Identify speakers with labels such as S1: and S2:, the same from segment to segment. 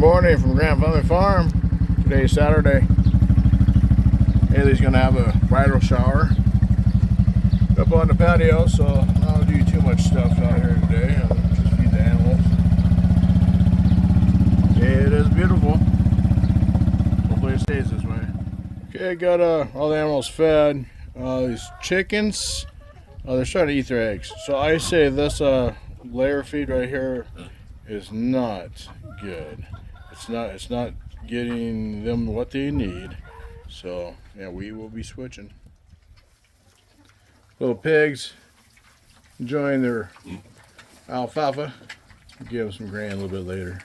S1: Morning from Grandfather Farm. Today is Saturday. Hailey's gonna have a bridal shower up on the patio, so I'll do too much stuff out here today. I'll just feed the animals. It is beautiful. Hopefully it stays this way. Okay, got all the animals fed. These chickens, they're starting to eat their eggs. So I say this layer feed right here is not good. It's not getting them what they need. So yeah, we will be switching. Little pigs enjoying their alfalfa. Give them some grain a little bit later.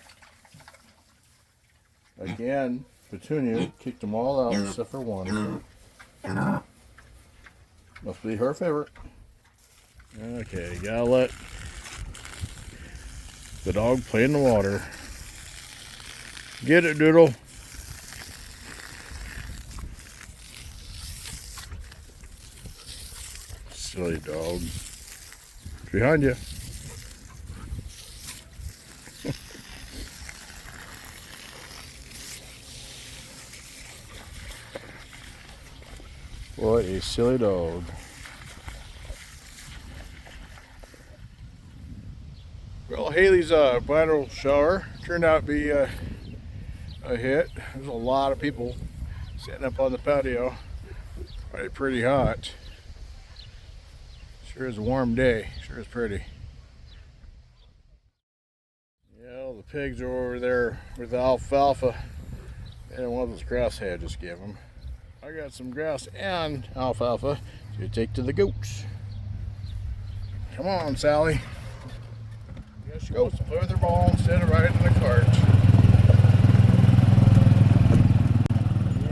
S1: Again, Petunia kicked them all out except for one. Must be her favorite. Okay, gotta let the dog play in the water. Get it, Doodle. Silly dog. Behind you. What a silly dog. Well, Hailey's bridal shower turned out to be a hit. There's a lot of people sitting up on the patio. Probably pretty hot. Sure is a warm day. Sure is pretty. Yeah, the pigs are over there with the alfalfa and one of those grass I just gave them. I got some grass and alfalfa to take to the goats. Come on, Sally. Yes, she wants to play with her ball instead of riding the cart.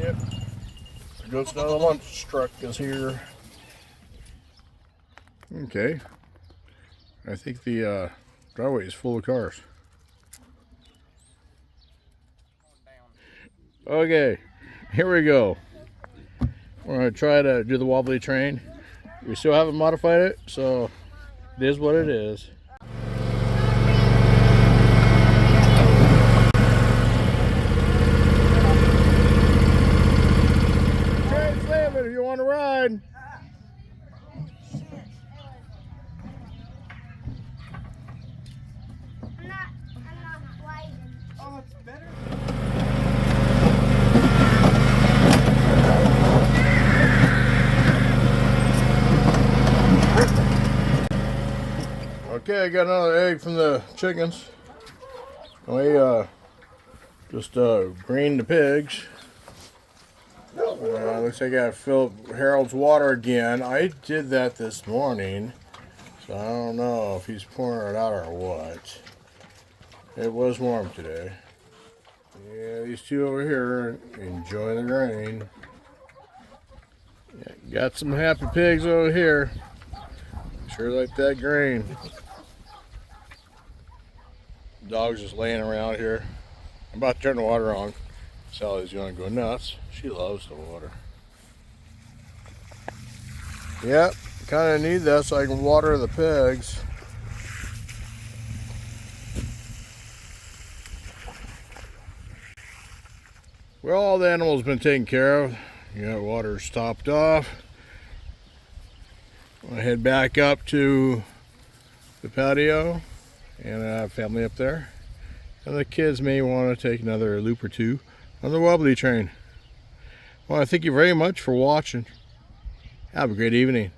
S1: Yep. The goats know the lunch truck is here. Okay. I think the driveway is full of cars. Okay, here we go. We're going to try to do the wobbly train. We still haven't modified it, so it is what it is. Train's leaving if you want to ride.
S2: I'm not riding. Oh, it's better.
S1: Okay, I got another egg from the chickens. We just greened the pigs. Looks like I gotta fill up Harold's water again. I did that this morning, so I don't know if he's pouring it out or what. It was warm today. Yeah, these two over here enjoy the grain. Yeah, got some happy pigs over here. Sure like that grain. Dog's just laying around here. I'm about to turn the water on. Sally's gonna go nuts. She loves the water. Yep, kind of need that so I can water the pigs. Well, all the animals have been taken care of. Water's topped off. I'll head back up to the patio, and I have family up there. And the kids may want to take another loop or two on the wobbly train. Well, I thank you very much for watching. Have a great evening.